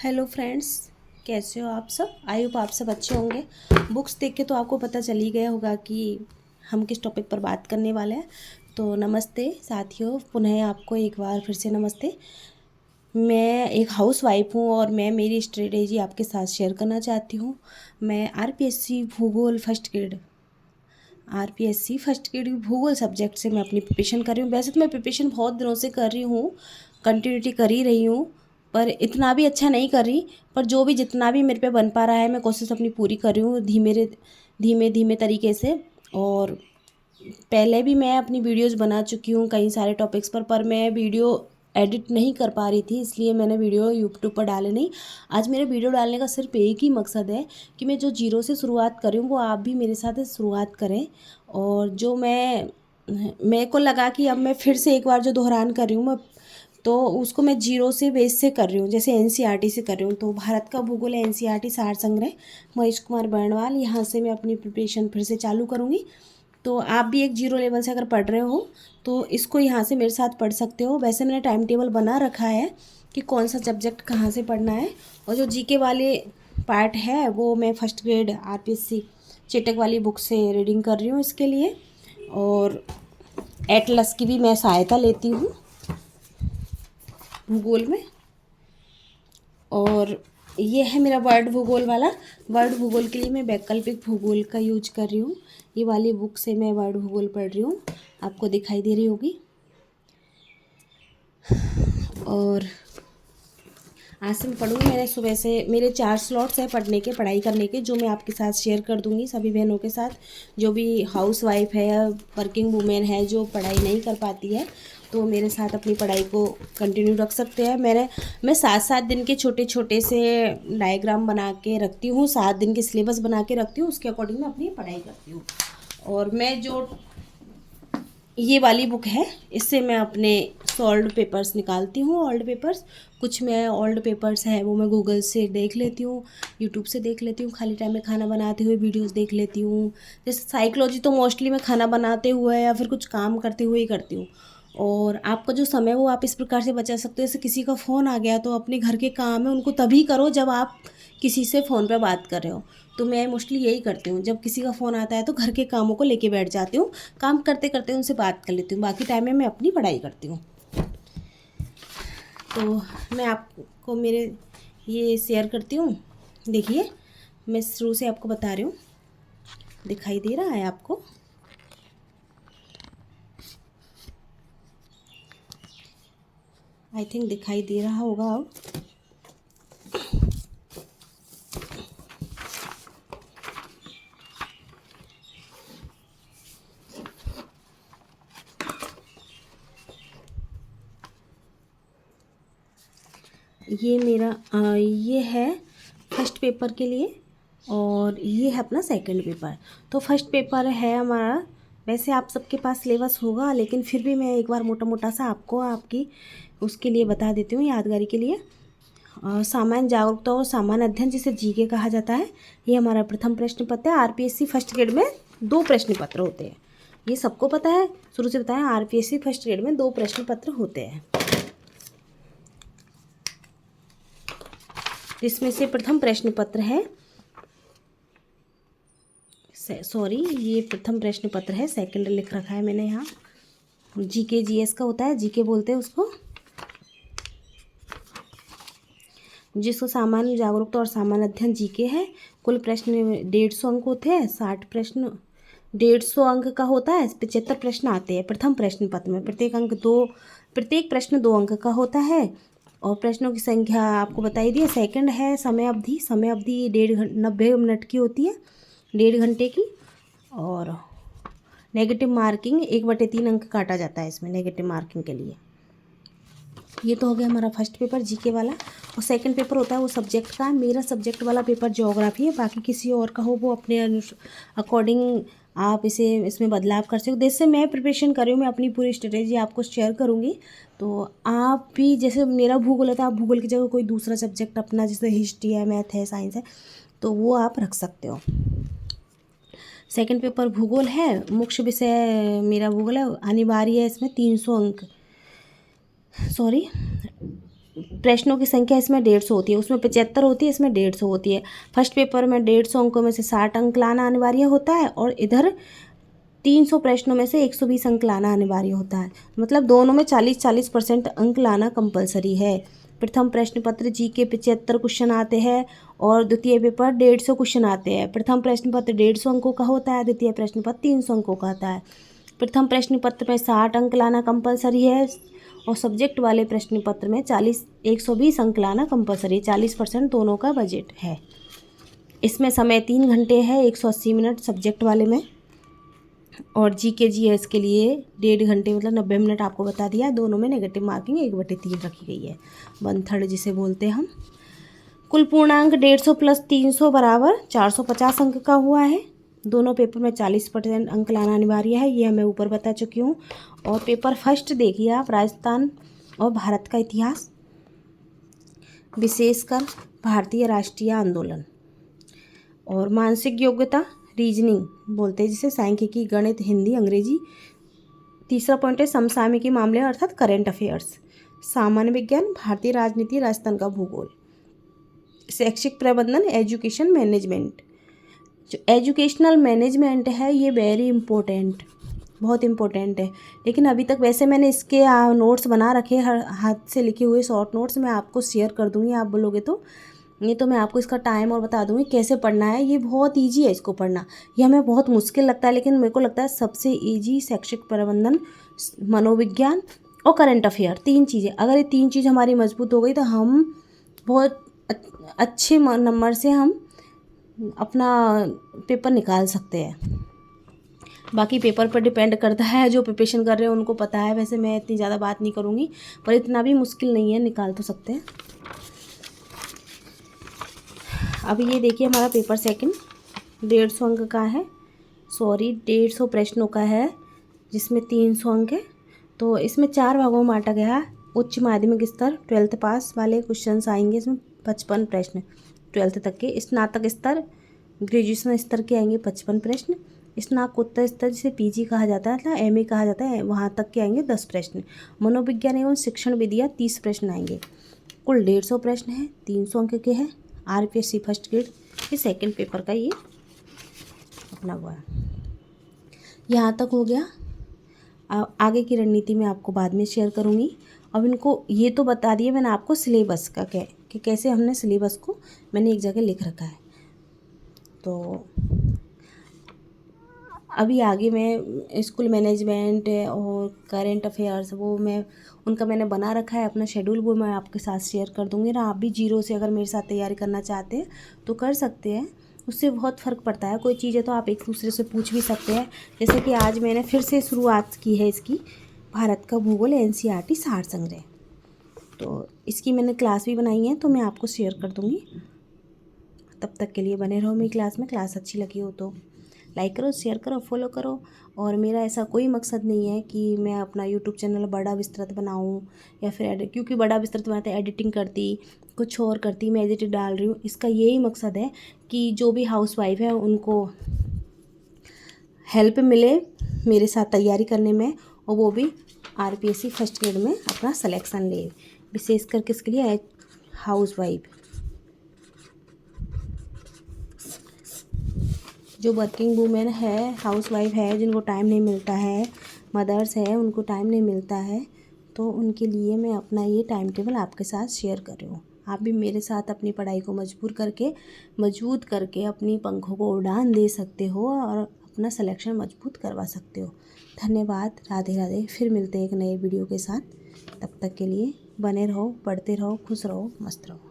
Hello friends, कैसे हो आप सब। आई होप आप सब अच्छे होंगे। बुक्स देख के तो आपको पता चल ही गया होगा कि हम किस टॉपिक पर बात करने वाले हैं। तो नमस्ते साथियों, पुनः आपको एक बार फिर से नमस्ते। मैं एक हाउस वाइफ हूँ और मैं मेरी स्ट्रेटेजी आपके साथ शेयर करना चाहती हूँ। मैं आरपीएससी भूगोल फर्स्ट ग्रेड भूगोल सब्जेक्ट से मैं अपनी प्रिपरेशन कर रही हूँ। वैसे तो मैं प्रिपरेशन बहुत दिनों से कर रही हूँ, कंटिन्यूटी कर ही रही हूँ, पर इतना भी अच्छा नहीं कर रही। पर जो भी जितना भी मेरे पे बन पा रहा है मैं कोशिश अपनी पूरी कर रही हूँ धीमे धीमे तरीके से। और पहले भी मैं अपनी वीडियोस बना चुकी हूँ कई सारे टॉपिक्स पर मैं वीडियो एडिट नहीं कर पा रही थी, इसलिए मैंने वीडियो यूट्यूब पर डाले नहीं। आज मेरे वीडियो डालने का सिर्फ एक ही मकसद है कि मैं जो जीरो से शुरुआत कर रही हूँ वो आप भी मेरे साथ शुरुआत करें। और जो मेरे को लगा कि अब मैं फिर से एक बार जो दोहरान कर रही हूँ मैं, तो उसको मैं जीरो से बेस से कर रही हूँ, जैसे एनसीईआरटी से कर रही हूँ। तो भारत का भूगोल एनसीईआरटी सार संग्रह महेश कुमार बर्णवाल, यहाँ से मैं अपनी प्रिपरेशन फिर से चालू करूँगी। तो आप भी एक जीरो लेवल से अगर पढ़ रहे हो तो इसको यहाँ से मेरे साथ पढ़ सकते हो। वैसे मैंने टाइम टेबल बना रखा है कि कौन सा सब्जेक्ट कहाँ से पढ़ना है। और जो जीके वाले पार्ट है वो मैं फर्स्ट ग्रेड आरपीएससी चेटक वाली बुक से रीडिंग कर रही हूँ इसके लिए। और एटलस की भी मैं सहायता लेती हूँ भूगोल में। और ये है मेरा वर्ड भूगोल के लिए मैं वैकल्पिक भूगोल का यूज कर रही हूँ। ये वाली बुक से मैं वर्ड भूगोल पढ़ रही हूँ, आपको दिखाई दे रही होगी। और आज से मैं पढ़ूँगी। मैंने सुबह से मेरे 4 स्लॉट्स हैं पढ़ने के, पढ़ाई करने के, जो मैं आपके साथ शेयर कर दूँगी सभी बहनों के साथ। जो भी हाउस वाइफ है या वर्किंग वूमेन है जो पढ़ाई नहीं कर पाती है तो मेरे साथ अपनी पढ़ाई को कंटिन्यू रख सकते हैं। मैं 7-7 दिन के छोटे छोटे से डायग्राम बना के रखती हूँ, 7 दिन के सिलेबस बना के रखती हूँ, उसके अकॉर्डिंग मैं अपनी पढ़ाई करती हूँ। और मैं जो ये वाली बुक है इससे मैं अपने सॉल्व्ड पेपर्स निकालती हूँ, ओल्ड पेपर्स। कुछ मैं ओल्ड पेपर्स हैं वो मैं गूगल से देख लेती हूँ, यूट्यूब से देख लेती हूँ, खाली टाइम में खाना बनाते हुए वीडियोस देख लेती हूँ। जैसे साइकोलॉजी तो मोस्टली मैं खाना बनाते हुए या फिर कुछ काम करते हुए ही करती हूँ। और आपका जो समय वो आप इस प्रकार से बचा सकते हो, जैसे किसी का फ़ोन आ गया तो अपने घर के काम है उनको तभी करो जब आप किसी से फ़ोन पे बात कर रहे हो। तो मैं मोस्टली यही करती हूँ, जब किसी का फ़ोन आता है तो घर के कामों को लेके बैठ जाती हूँ, काम करते करते उनसे बात कर लेती हूँ, बाकी टाइम में मैं अपनी पढ़ाई करती हूँ। तो मैं आपको मेरे ये शेयर करती हूँ। देखिए मैं शुरू से आपको बता रही हूँ, दिखाई दे रहा है आपको। आई थिंक दिखाई दे रहा होगा अब। ये है फर्स्ट पेपर के लिए और ये है अपना सेकंड पेपर। तो फर्स्ट पेपर है हमारा, वैसे आप सबके पास सिलेबस होगा लेकिन फिर भी मैं एक बार मोटा मोटा सा आपको आपकी उसके लिए बता देती हूँ, यादगारी के लिए। सामान्य जागरूकता और सामान्य अध्ययन जिसे जीके कहा जाता है, ये हमारा प्रथम प्रश्न पत्र है। आरपीएससी फर्स्ट ग्रेड में 2 प्रश्न पत्र होते हैं, ये सबको पता है, शुरू से बताया। आरपीएससी फर्स्ट ग्रेड में 2 प्रश्न पत्र होते हैं, जिसमें से प्रथम प्रश्न पत्र है, सॉरी ये प्रथम प्रश्न पत्र है, सेकंड लिख रखा है मैंने यहाँ। जीके जीएस का होता है, जीके बोलते हैं उसको, जिसको सामान्य जागरूकता और सामान्य अध्ययन जीके है। कुल प्रश्न 150 अंक होते हैं, 60 प्रश्न 150 अंक का होता है, 75 प्रश्न आते हैं प्रथम प्रश्न पत्र में। प्रत्येक प्रश्न 2 अंक का होता है और प्रश्नों की संख्या आपको बताई दी है। सेकंड है समय अवधि 90 मिनट की होती है, 1.5 घंटे की। और नेगेटिव मार्किंग 1/3 अंक काटा जाता है इसमें नेगेटिव मार्किंग के लिए। ये तो हो गया हमारा फर्स्ट पेपर जीके वाला। और सेकंड पेपर होता है वो सब्जेक्ट का। मेरा सब्जेक्ट वाला पेपर ज्योग्राफी है, बाकी किसी और का हो वो अपने अकॉर्डिंग आप इसमें बदलाव कर सकते हो। जैसे मैं प्रिपरेशन कर रही हूँ, मैं अपनी पूरी स्ट्रेटेजी आपको शेयर करूँगी। तो आप भी, जैसे मेरा भूगोल है तो आप भूगोल की जगह कोई दूसरा सब्जेक्ट अपना, जैसे हिस्ट्री है, मैथ है, साइंस है, तो वो आप रख सकते हो। सेकंड पेपर भूगोल है, मुख्य विषय मेरा भूगोल है, अनिवार्य है इसमें 300 अंक, सॉरी प्रश्नों की संख्या इसमें 150 होती है, उसमें 75 होती है, इसमें 150 होती है। फर्स्ट पेपर में 150 अंकों में से 60 अंक लाना अनिवार्य होता है और इधर 300 प्रश्नों में से 120 अंक लाना अनिवार्य होता है। मतलब दोनों में 40-40% अंक लाना कंपलसरी है। प्रथम प्रश्न पत्र जी के 75 क्वेश्चन आते हैं और द्वितीय पेपर 150 क्वेश्चन आते हैं। प्रथम प्रश्न पत्र 150 अंकों का होता है, द्वितीय प्रश्न पत्र 300 अंकों का आता है। प्रथम प्रश्न पत्र में 60 अंक लाना कंपलसरी है और सब्जेक्ट वाले प्रश्न पत्र में 120 अंक लाना कंपलसरी, 40% दोनों का बजट है। इसमें समय 3 घंटे है, 180 मिनट सब्जेक्ट वाले में और GK/GS के लिए 1.5 घंटे मतलब 90 मिनट आपको बता दिया है। दोनों में नेगेटिव मार्किंग 1/3 रखी गई है, 1/3 जिसे बोलते हैं हम। कुल पूर्णांक 150 प्लस 300 बराबर 450 अंक का हुआ है। दोनों पेपर में 40% अंक लाना अनिवार्य है, ये मैं ऊपर बता चुकी हूँ। और पेपर फर्स्ट देखिए आप, राजस्थान और भारत का इतिहास, विशेषकर भारतीय राष्ट्रीय आंदोलन। और मानसिक योग्यता रीजनिंग बोलते हैं जिसे, सांख्यिकी, गणित, हिंदी, अंग्रेजी। तीसरा पॉइंट है समसामयिकी मामले अर्थात करेंट अफेयर्स। सामान्य विज्ञान, भारतीय राजनीति, राजस्थान का भूगोल। शैक्षिक प्रबंधन, एजुकेशन मैनेजमेंट। जो एजुकेशनल मैनेजमेंट है ये वेरी इम्पोर्टेंट, बहुत इम्पोर्टेंट है। लेकिन अभी तक वैसे मैंने इसके नोट्स बना रखे, हर हाथ से लिखे हुए शॉर्ट नोट्स मैं आपको शेयर कर दूँगी, आप बोलोगे तो। नहीं तो मैं आपको इसका टाइम और बता दूँगी कैसे पढ़ना है। ये बहुत ईजी है इसको पढ़ना, ये हमें बहुत मुश्किल लगता है लेकिन मेरे को लगता है सबसे ईजी शैक्षिक प्रबंधन, मनोविज्ञान और करंट अफेयर, 3 चीज़ें। अगर ये 3 चीज़ हमारी मजबूत हो गई तो हम बहुत अच्छे नंबर से हम अपना पेपर निकाल सकते हैं। बाकी पेपर पर डिपेंड करता है, जो प्रिपरेशन कर रहे हैं उनको पता है। वैसे मैं इतनी ज़्यादा बात नहीं करूँगी, पर इतना भी मुश्किल नहीं है, निकाल तो सकते हैं। अब ये देखिए हमारा पेपर सेकंड 150 अंक का है, 150 प्रश्नों का है जिसमें 300 अंक है। तो इसमें 4 भागों में बांटा गया है। उच्च माध्यमिक स्तर 12th पास वाले क्वेश्चंस आएंगे इसमें 55 प्रश्न 12th तक के। स्नातक स्तर ग्रेजुएशन स्तर के आएंगे 55 प्रश्न। स्नातकोत्तर स्तर जिसे PG कहा जाता है, मतलब MA कहा जाता है, वहाँ तक के आएंगे 10 प्रश्न। मनोविज्ञान एवं शिक्षण विधियाँ 30 प्रश्न आएंगे। कुल 150 प्रश्न है, 300 अंक के हैं। RPSC फर्स्ट ग्रेड ये सेकंड पेपर का ये अपना हुआ है। यहाँ तक हो गया। आगे की रणनीति मैं आपको बाद में शेयर करूँगी। अब इनको ये तो बता दिए मैंने आपको सिलेबस का कि कैसे हमने सिलेबस को मैंने एक जगह लिख रखा है। तो अभी आगे मैं स्कूल मैनेजमेंट और करेंट अफेयर्स वो मैंने बना रखा है अपना शेड्यूल, वो मैं आपके साथ शेयर कर दूँगी ना। आप भी जीरो से अगर मेरे साथ तैयारी करना चाहते हैं तो कर सकते हैं, उससे बहुत फ़र्क पड़ता है। कोई चीज़ है तो आप एक दूसरे से पूछ भी सकते हैं। जैसे कि आज मैंने फिर से शुरुआत की है इसकी, भारत का भूगोल NCERT सार संग्रह। तो इसकी मैंने क्लास भी बनाई है, तो मैं आपको शेयर कर दूँगी। तब तक के लिए बने रहो मेरी क्लास में। क्लास अच्छी लगी हो तो लाइक करो, शेयर करो, फॉलो करो। और मेरा ऐसा कोई मकसद नहीं है कि मैं अपना यूट्यूब चैनल बड़ा विस्तृत बनाऊं या फिर क्योंकि बड़ा विस्तृत बनाते एडिटिंग करती कुछ और करती, मैं एडिट डाल रही हूँ। इसका यही मकसद है कि जो भी हाउसवाइफ है उनको हेल्प मिले मेरे साथ तैयारी करने में, और वो भी RPSC फर्स्ट ग्रेड में अपना सिलेक्शन ले। विशेषकर किसके लिए? हाउसवाइफ, जो वर्किंग वूमेन है, हाउसवाइफ है, जिनको टाइम नहीं मिलता है, मदर्स है उनको टाइम नहीं मिलता है, तो उनके लिए मैं अपना ये टाइम टेबल आपके साथ शेयर कर रही हूँ। आप भी मेरे साथ अपनी पढ़ाई को मजबूत करके अपनी पंखों को उड़ान दे सकते हो और अपना सिलेक्शन मजबूत करवा सकते हो। धन्यवाद, राधे राधे। फिर मिलते हैं एक नए वीडियो के साथ। तब तक के लिए बने रहो, पढ़ते रहो, खुश रहो, मस्त रहो।